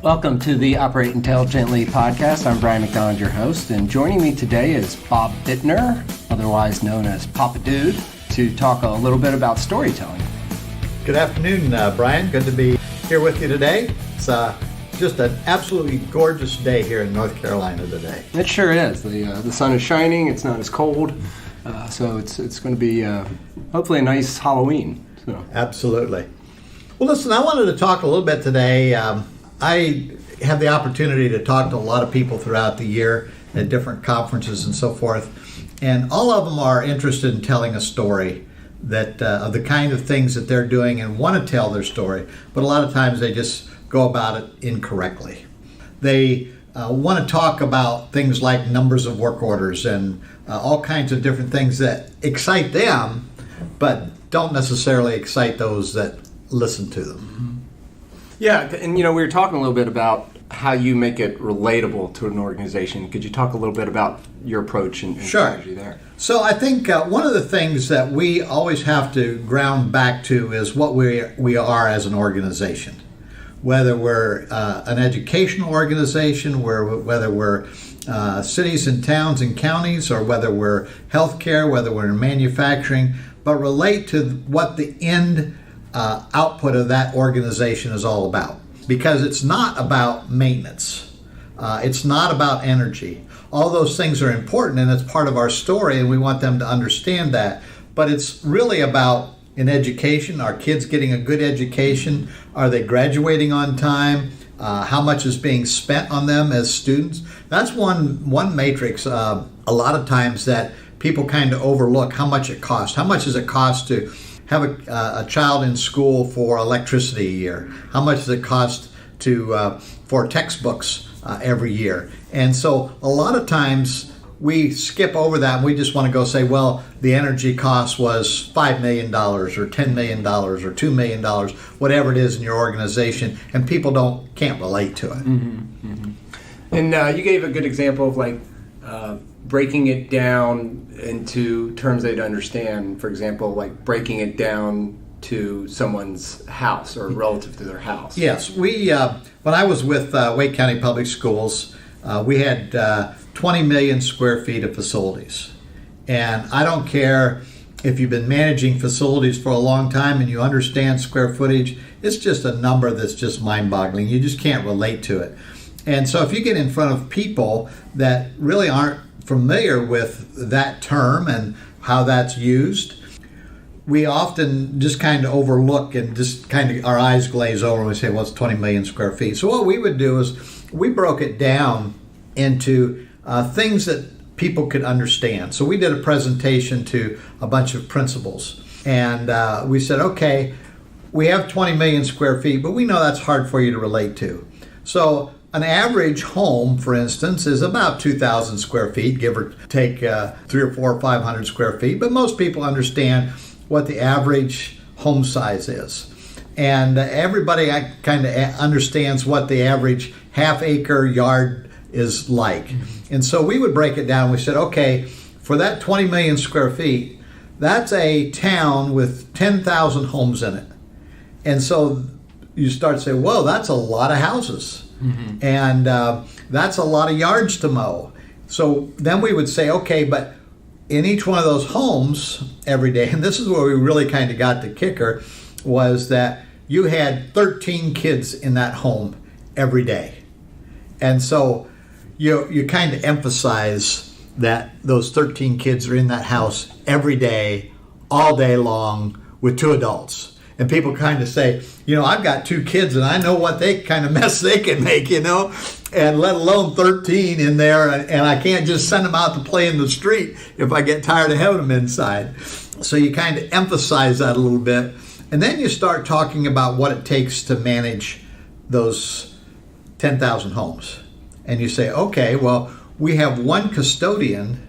Welcome to the Operate Intelligently podcast. I'm Brian McDonald, your host, and joining me today is Bob Bittner, otherwise known as Papa Dude, to talk a little bit about storytelling. Good afternoon, Brian. Good to be here with you today. It's just an absolutely gorgeous day here in North Carolina today. It sure is. The sun is shining. It's not as cold, so it's going to be hopefully a nice Halloween. So. Absolutely. Well, listen, I wanted to talk a little bit today. I have the opportunity to talk to a lot of people throughout the year at different conferences and so forth, and all of them are interested in telling a story that of the kind of things that they're doing and want to tell their story, but a lot of times they just go about it incorrectly. They want to talk about things like numbers of work orders and all kinds of different things that excite them, but don't necessarily excite those that listen to them. Yeah, and we were talking a little bit about how you make it relatable to an organization. Could you talk a little bit about your approach and strategy there? So I think one of the things that we always have to ground back to is what we are as an organization. Whether we're an educational organization, whether we're cities and towns and counties, or whether we're healthcare, whether we're in manufacturing, but relate to what the end output of that organization is all about. Because it's not about maintenance. It's not about energy. All those things are important and it's part of our story and we want them to understand that. But it's really about in education, our kids getting a good education. Are they graduating on time? How much is being spent on them as students? That's one matrix a lot of times that people kind of overlook how much it costs. How much does it cost to have a child in school for electricity a year? How much does it cost for textbooks every year? And so a lot of times we skip over that and we just want to go say, well, the energy cost was $5 million or $10 million or $2 million, whatever it is in your organization, and people can't relate to it. Mm-hmm. Mm-hmm. And you gave a good example of breaking it down into terms they'd understand. For example, like breaking it down to someone's house or relative to their house. Yes, we when I was with Wake County Public Schools, we had 20 million square feet of facilities. And I don't care if you've been managing facilities for a long time and you understand square footage, it's just a number that's just mind-boggling. You just can't relate to it. And so if you get in front of people that really aren't familiar with that term and how that's used, we often just kind of overlook and just kind of our eyes glaze over and we say, well, it's 20 million square feet. So what we would do is we broke it down into things that people could understand. So we did a presentation to a bunch of principals and we said, okay, we have 20 million square feet, but we know that's hard for you to relate to. So an average home, for instance, is about 2,000 square feet, give or take 300 or 400 or 500 square feet. But most people understand what the average home size is. And everybody kind of understands what the average half-acre yard is like. Mm-hmm. And so we would break it down. We said, okay, for that 20 million square feet, that's a town with 10,000 homes in it. And so you start to say, whoa, that's a lot of houses. Mm-hmm. And that's a lot of yards to mow. So then we would say, okay, but in each one of those homes every day, and this is where we really kind of got the kicker, was that you had 13 kids in that home every day. And so you kind of emphasize that those 13 kids are in that house every day, all day long, with two adults. And people kind of say, I've got 2 kids and I know what they kind of mess they can make, and let alone 13 in there. And I can't just send them out to play in the street if I get tired of having them inside. So you kind of emphasize that a little bit. And then you start talking about what it takes to manage those 10,000 homes. And you say, okay, well, we have one custodian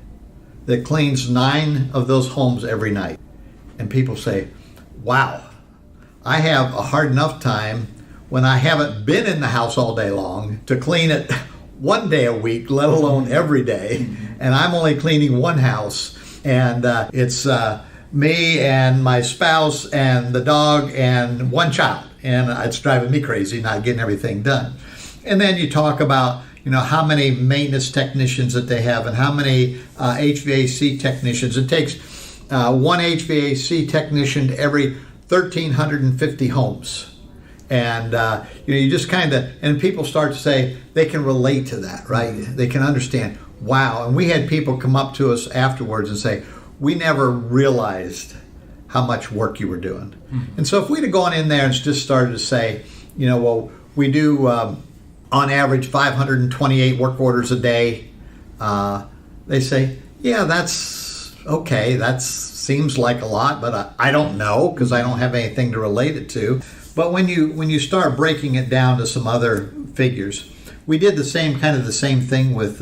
that cleans 9 of those homes every night. And people say, wow. I have a hard enough time when I haven't been in the house all day long to clean it one day a week, let alone every day. And I'm only cleaning one house. And it's me and my spouse and the dog and one child. And it's driving me crazy not getting everything done. And then you talk about, how many maintenance technicians that they have and how many HVAC technicians. It takes one HVAC technician to every 1,350 homes. And, you just kind of, and people start to say they can relate to that, right? They can understand, wow. And we had people come up to us afterwards and say, we never realized how much work you were doing. Mm-hmm. And so if we'd have gone in there and just started to say, well, we do on average 528 work orders a day, they say, yeah, that's okay. That seems like a lot, but I don't know because I don't have anything to relate it to. But when you start breaking it down to some other figures, we did the same thing with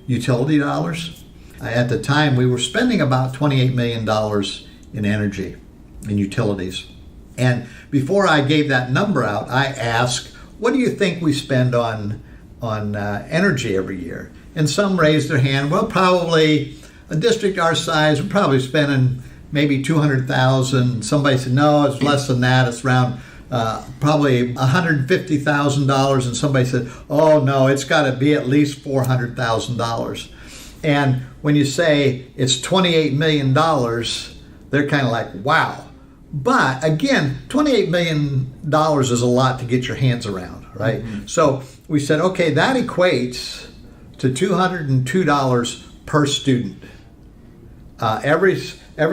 utility dollars. At the time, we were spending about $28 million in energy, in utilities. And before I gave that number out, I asked, what do you think we spend on energy every year? And some raised their hand, well, probably a district our size, we're probably spending maybe $200,000. Somebody said, no, it's less than that. It's around probably $150,000. And somebody said, oh, no, it's got to be at least $400,000. And when you say it's $28 million, they're kind of like, wow. But again, $28 million is a lot to get your hands around, right? Mm-hmm. So we said, okay, that equates to $202 per student. Every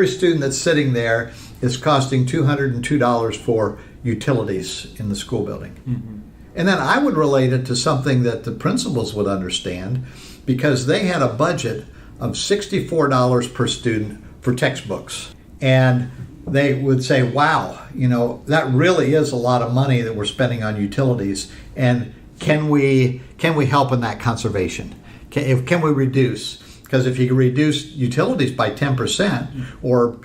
student that's sitting there is costing $202 for utilities in the school building. Mm-hmm. And then I would relate it to something that the principals would understand, because they had a budget of $64 per student for textbooks. And they would say, wow, that really is a lot of money that we're spending on utilities. And can we help in that conservation? Can we reduce? Because if you can reduce utilities by 10% or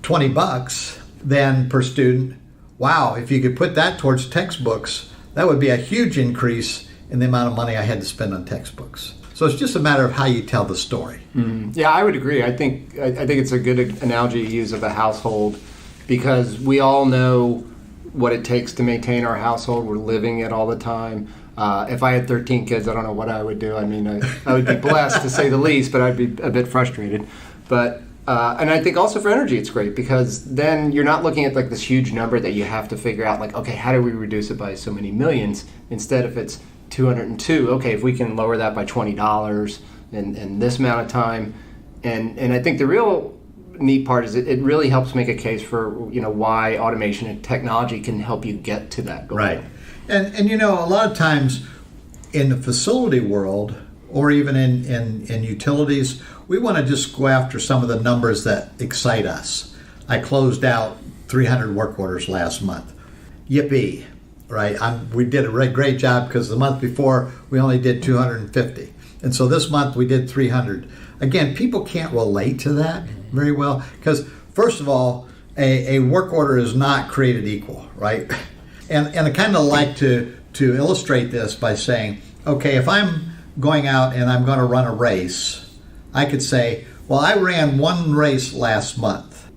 $20 then per student, wow, if you could put that towards textbooks, that would be a huge increase in the amount of money I had to spend on textbooks. So it's just a matter of how you tell the story. Mm-hmm. Yeah, I would agree. I think it's a good analogy to use of a household, because we all know what it takes to maintain our household. We're living it all the time. If I had 13 kids, I don't know what I would do. I mean, I would be blessed to say the least, but I'd be a bit frustrated. But and I think also for energy, it's great, because then you're not looking at like this huge number that you have to figure out, like, okay, how do we reduce it by so many millions? Instead, if it's 202, okay, if we can lower that by $20 in this amount of time. And I think the real neat part is it really helps make a case for why automation and technology can help you get to that goal. Right. And a lot of times in the facility world, or even in utilities, we want to just go after some of the numbers that excite us. I closed out 300 work orders last month. Yippee, right? We did a great job, because the month before we only did 250. And so this month we did 300. Again, people can't relate to that very well, because first of all, a work order is not created equal, right? And I kind of like to illustrate this by saying, okay, if I'm going out and I'm going to run a race, I could say, well, I ran one race last month.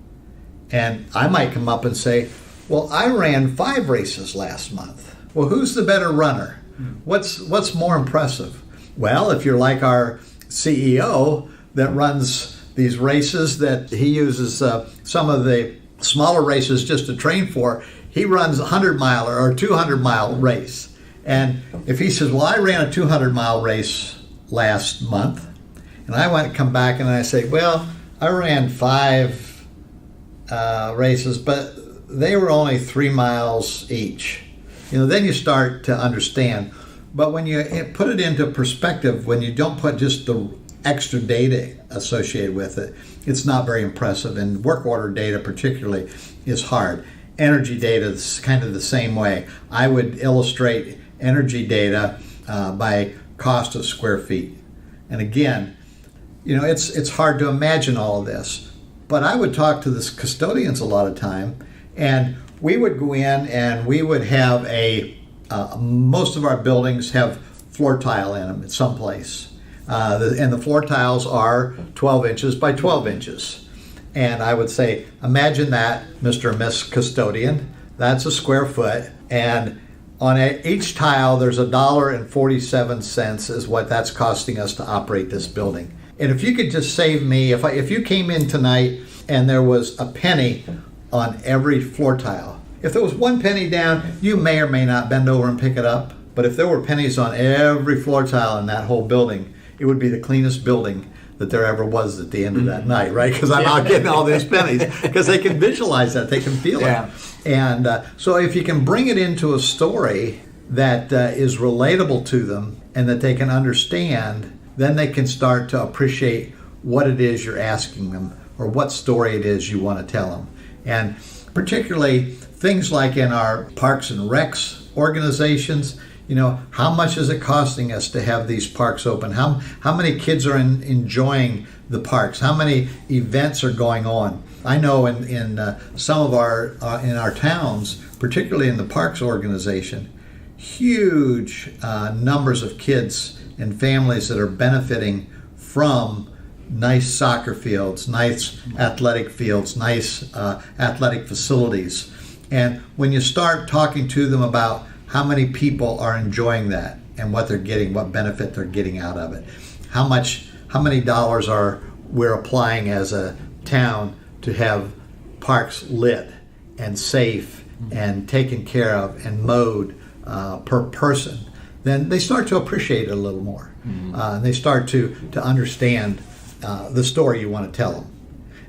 And I might come up and say, well, I ran 5 races last month. Well, who's the better runner? What's more impressive? Well, if you're like our CEO that runs these races that he uses some of the smaller races just to train for, he runs a 100-mile or 200-mile race. And if he says, well, I ran a 200-mile race last month, and I want to come back and I say, well, I ran 5 races, but they were only 3 miles each. Then you start to understand. But when you put it into perspective, when you don't put just the extra data associated with it, it's not very impressive. And work order data particularly is hard. Energy data is kind of the same way. I would illustrate energy data by cost of square feet. And again, it's hard to imagine all of this. But I would talk to the custodians a lot of time, and we would go in and we would have most of our buildings have floor tile in them at some place. And the floor tiles are 12 inches by 12 inches. And I would say, imagine that, Mr. and Miss Custodian, that's a square foot. And On each tile, there's $1.47 is what that's costing us to operate this building. And if you could just save me, if you came in tonight and there was a penny on every floor tile, if there was 1 penny down, you may or may not bend over and pick it up. But if there were pennies on every floor tile in that whole building, it would be the cleanest building that there ever was at the end of that night, right? Because I'm out getting all these pennies, because they can visualize that, they can feel it. And so if you can bring it into a story that is relatable to them and that they can understand, then they can start to appreciate what it is you're asking them or what story it is you want to tell them. And particularly things like in our Parks and Recs organizations, how much is it costing us to have these parks open? How many kids are enjoying the parks? How many events are going on? I know in some of our towns, particularly in the parks organization, huge numbers of kids and families that are benefiting from nice soccer fields, nice athletic fields, nice athletic facilities. And when you start talking to them about how many people are enjoying that and what they're getting, what benefit they're getting out of it, how many dollars are we're applying as a town to have parks lit and safe and taken care of and mowed per person, then they start to appreciate it a little more. And they start to understand the story you want to tell them,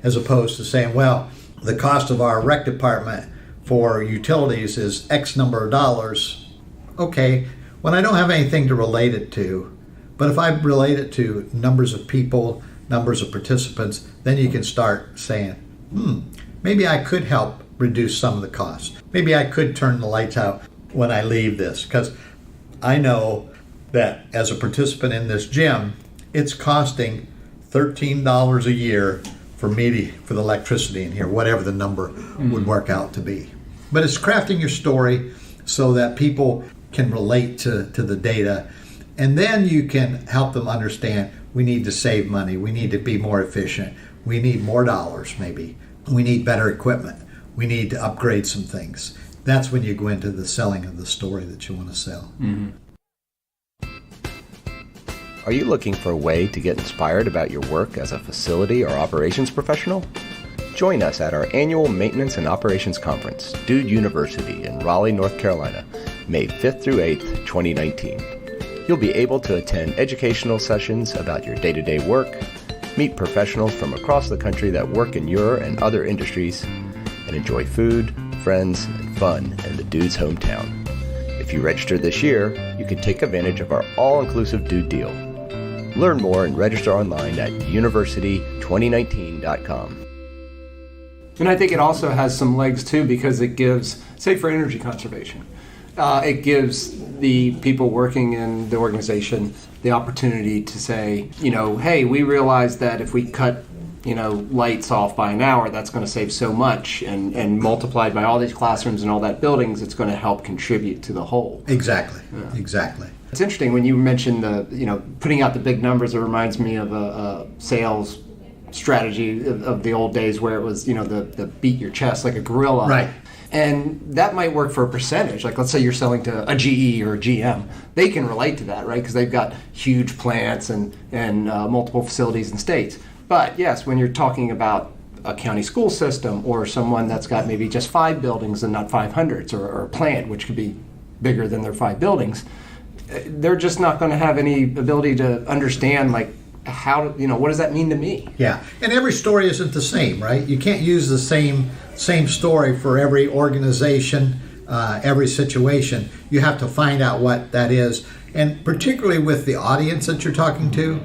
as opposed to saying, well, the cost of our rec department for utilities is X number of dollars. Okay, when I don't have anything to relate it to, but if I relate it to numbers of people, numbers of participants, then you can start saying, maybe I could help reduce some of the costs. Maybe I could turn the lights out when I leave this, because I know that as a participant in this gym, it's costing $13 a year for the electricity in here, whatever the number would work out to be. But it's crafting your story so that people can relate to the data, and then you can help them understand we need to save money, we need to be more efficient, we need more dollars maybe, we need better equipment, we need to upgrade some things. That's when you go into the selling of the story that you want to sell. Are you looking for a way to get inspired about your work as a facility or operations professional? Join us at our annual Maintenance and Operations Conference, Dude University in Raleigh, North Carolina, May 5th through 8th, 2019. You'll be able to attend educational sessions about your day-to-day work, meet professionals from across the country that work in your and other industries, and enjoy food, friends, and fun in the Dude's hometown. If you register this year, you can take advantage of our all-inclusive Dude deal. Learn more and register online at university2019.com. And I think it also has some legs too, because it gives, say for energy conservation, it gives the people working in the organization the opportunity to say, hey, we realize that if we cut lights off by an hour, that's going to save so much, and multiplied by all these classrooms and all that buildings, it's going to help contribute to the whole. Exactly. It's interesting when you mentioned putting out the big numbers. It reminds me of a sales strategy of the old days where it was the beat your chest like a gorilla. Right. And that might work for a percentage. Like let's say you're selling to a GE or a GM, they can relate to that, right? Because they've got huge plants and multiple facilities and states. But yes, when you're talking about a county school system or someone that's got maybe just 5 buildings and not 500s, or a plant which could be bigger than their 5 buildings, they're just not going to have any ability to understand how, what does that mean to me? Yeah, and every story isn't the same, right? You can't use the same story for every organization, every situation. You have to find out what that is, and particularly with the audience that you're talking to,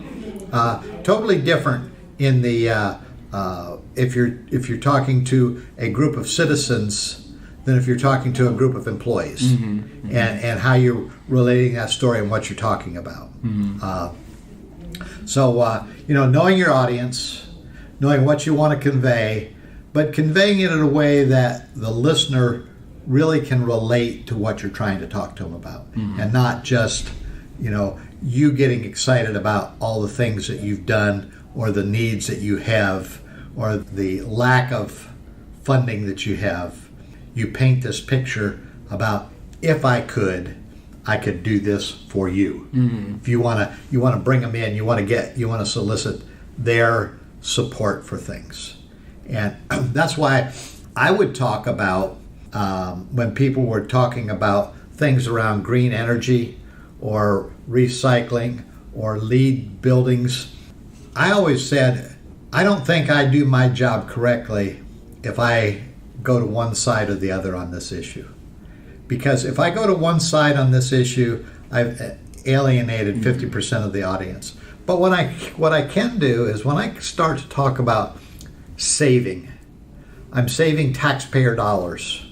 totally different in the if you're talking to a group of citizens than if you're talking to a group of employees, and how you're relating that story and what you're talking about. So knowing your audience, knowing what you want to convey, but conveying it in a way that the listener really can relate to what you're trying to talk to them about, and not just you getting excited about all the things that you've done or the needs that you have or the lack of funding that you have. You paint this picture about if I could do this for you. If you want to bring them in, you want to solicit their support for things. And that's why I would talk about when people were talking about things around green energy or recycling or LEED buildings. I always said, I don't think I do my job correctly if I go to one side or the other on this issue. Because if I go to one side on this issue, I've alienated 50% of the audience. But what I can do is when I start to talk about saving, I'm saving taxpayer dollars,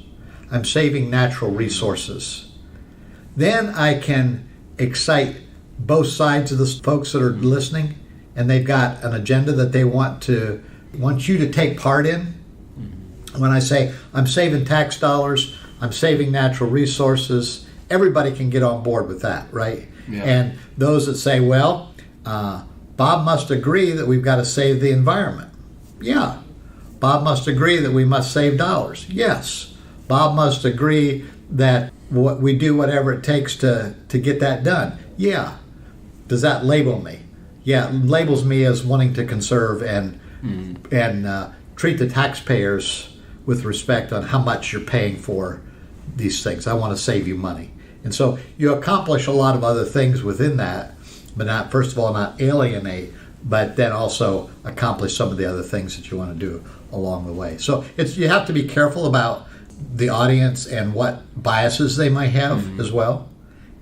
I'm saving natural resources, then I can excite both sides of the folks that are listening, and they've got an agenda that they want you to take part in. When I say I'm saving tax dollars, I'm saving natural resources, everybody can get on board with that, right? Yeah. And those that say, well, Bob must agree that we've got to save the environment. Yeah. Bob must agree that we must save dollars. Yes. Bob must agree that we do whatever it takes to get that done. Yeah. Does that label me? Yeah, it labels me as wanting to conserve and treat the taxpayers with respect on how much you're paying for these things. I want to save you money. And so you accomplish a lot of other things within that, but not, first of all, not alienate, but then also accomplish some of the other things that you want to do along the way. So you have to be careful about the audience and what biases they might have as well,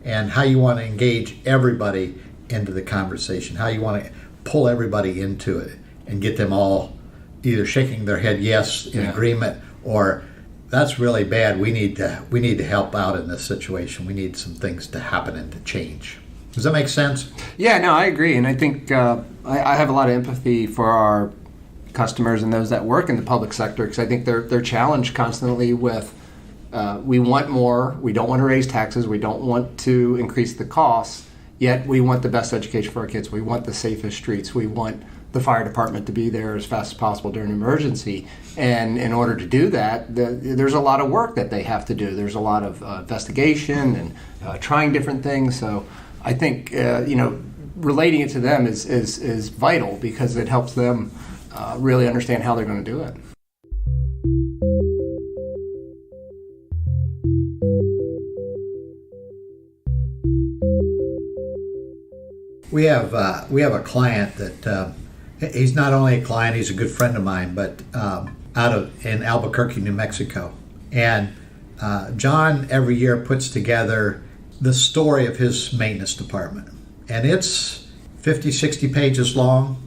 and how you want to engage everybody into the conversation, how you want to pull everybody into it and get them all either shaking their head yes in agreement, or that's really bad. We need to help out in this situation. We need some things to happen and to change. Does that make sense? Yeah, no, I agree. And I think I have a lot of empathy for our customers and those that work in the public sector, because I think they're challenged constantly with we want more, we don't want to raise taxes, we don't want to increase the costs, yet we want the best education for our kids, we want the safest streets, we want the fire department to be there as fast as possible during an emergency. And in order to do that, there's a lot of work that they have to do. There's a lot of investigation and trying different things. So I think relating it to them is vital, because it helps them really understand how they're going to do it. We have a client that he's not only a client, he's a good friend of mine, but in Albuquerque, New Mexico. And John every year puts together the story of his maintenance department. And it's 50, 60 pages long,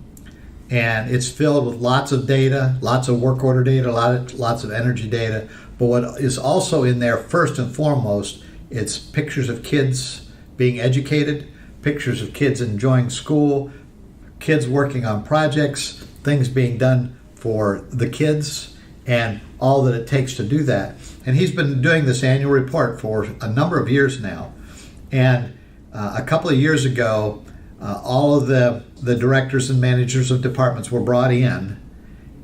and it's filled with lots of data, lots of work order data, lots of energy data. But what is also in there, first and foremost, it's pictures of kids being educated, pictures of kids enjoying school, kids working on projects, things being done for the kids, and all that it takes to do that. And he's been doing this annual report for a number of years now. And a couple of years ago, all of the directors and managers of departments were brought in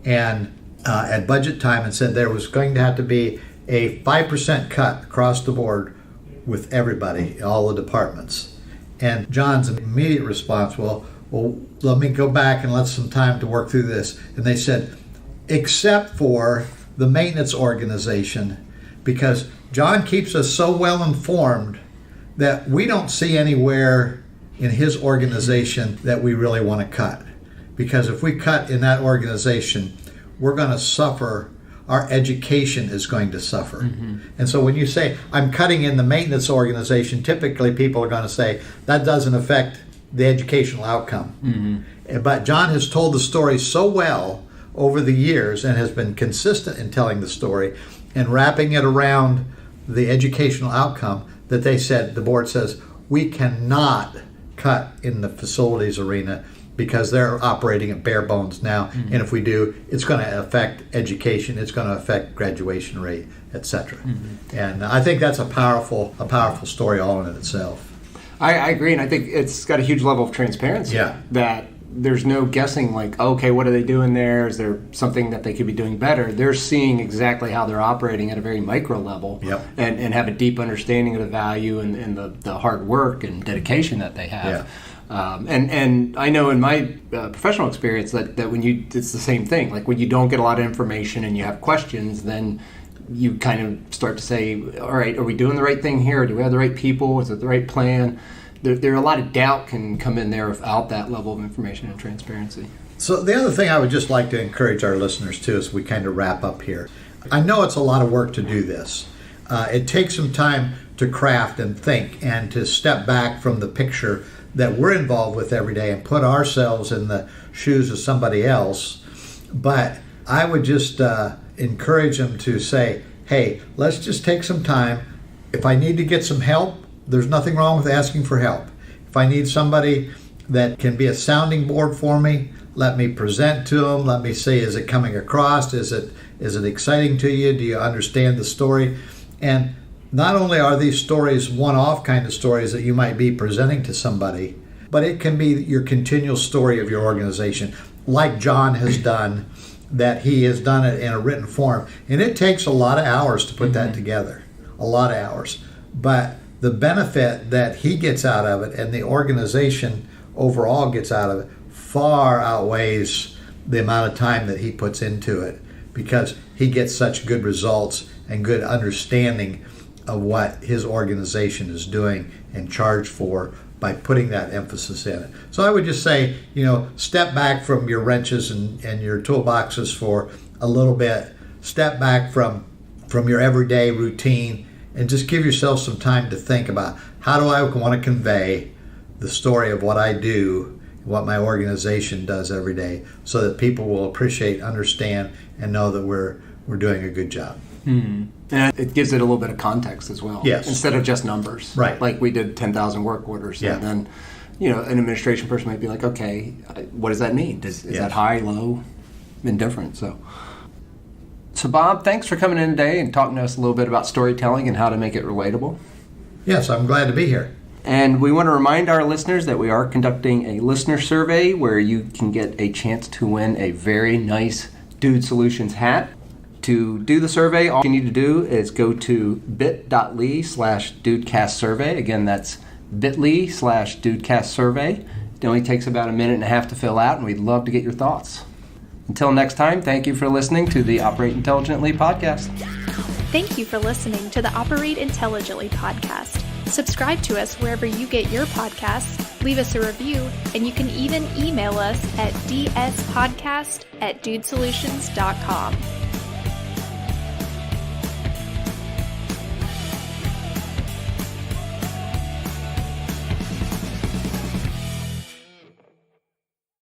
and at budget time and said there was going to have to be a 5% cut across the board with everybody, all the departments. And John's immediate response, well, let me go back and let some time to work through this. And they said, except for the maintenance organization, because John keeps us so well informed that we don't see anywhere in his organization that we really want to cut. Because if we cut in that organization, we're going to suffer. Our education is going to suffer. Mm-hmm. And so when you say, I'm cutting in the maintenance organization, typically people are going to say, that doesn't affect the educational outcome. Mm-hmm. But John has told the story so well over the years and has been consistent in telling the story and wrapping it around the educational outcome that the board says, we cannot cut in the facilities arena because they're operating at bare bones now. Mm-hmm. And if we do, it's going to affect education, it's going to affect graduation rate, etc. Mm-hmm. And I think that's a powerful story all in itself. I agree, and I think it's got a huge level of transparency. Yeah. That there's no guessing like, okay, what are they doing there? Is there something that they could be doing better? They're seeing exactly how they're operating at a very micro level. Yep. And have a deep understanding of the value and the hard work and dedication that they have. And I know in my professional experience that when it's the same thing. Like when you don't get a lot of information and you have questions, then you kind of start to say, all right, are we doing the right thing here? Do we have the right people? Is it the right plan? There a lot of doubt can come in there without that level of information and transparency. So the other thing I would just like to encourage our listeners too as we kind of wrap up here. I know it's a lot of work to do this. It takes some time to craft and think and to step back from the picture that we're involved with every day and put ourselves in the shoes of somebody else. But I would just encourage them to say, hey, let's just take some time. If I need to get some help, there's nothing wrong with asking for help. If I need somebody that can be a sounding board for me, let me present to them. Let me say, is it coming across? Is it exciting to you? Do you understand the story? And not only are these stories one-off kind of stories that you might be presenting to somebody, but it can be your continual story of your organization, like John has done, that he has done it in a written form. And it takes a lot of hours to put that together, a lot of hours. But the benefit that he gets out of it and the organization overall gets out of it far outweighs the amount of time that he puts into it, because he gets such good results and good understanding of what his organization is doing and charged for by putting that emphasis in it. So I would just say, step back from your wrenches and your toolboxes for a little bit. Step back from your everyday routine and just give yourself some time to think about, how do I want to convey the story of what I do, what my organization does every day, so that people will appreciate, understand, and know that we're doing a good job. And it gives it a little bit of context as well. Yes. Instead of just numbers. Right. Like we did 10,000 work orders. Yeah. And then, an administration person might be like, okay, what does that mean? Is Yes. that high, low, indifferent? So Bob, thanks for coming in today and talking to us a little bit about storytelling and how to make it relatable. Yes, I'm glad to be here. And we want to remind our listeners that we are conducting a listener survey where you can get a chance to win a very nice Dude Solutions hat. To do the survey, all you need to do is go to bit.ly/dudecastsurvey. Again, that's bit.ly/dudecastsurvey. It only takes about a minute and a half to fill out, and we'd love to get your thoughts. Until next time, thank you for listening to the Operate Intelligently podcast. Thank you for listening to the Operate Intelligently podcast. Subscribe to us wherever you get your podcasts, leave us a review, and you can even email us at dspodcast@dudesolutions.com.